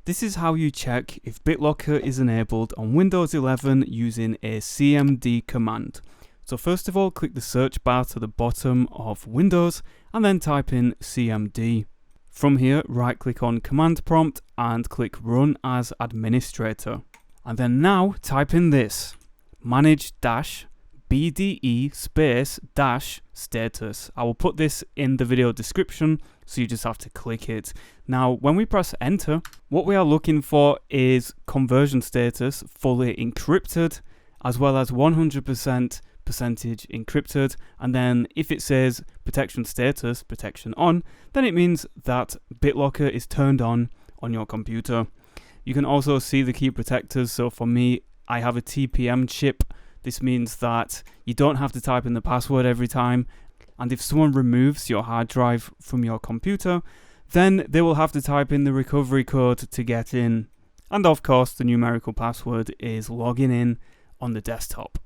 This is how you check if Bitlocker is enabled on Windows 11 using a CMD command. So first of all, click the search bar to the bottom of Windows and then type in CMD. From here, right click on Command Prompt and click Run as Administrator. And then now type in this, manage-bde -status. I will put this in the video description, so you just have to click it. Now, when we press enter, what we are looking for is conversion status fully encrypted, as well as 100% percentage encrypted. And then if it says protection status, protection on, then it means that Bitlocker is turned on your computer. You can also see the key protectors. So for me, I have a TPM chip. This means that you don't have to type in the password every time. And if someone removes your hard drive from your computer, then they will have to type in the recovery code to get in. And of course, the numerical password is logging in on the desktop.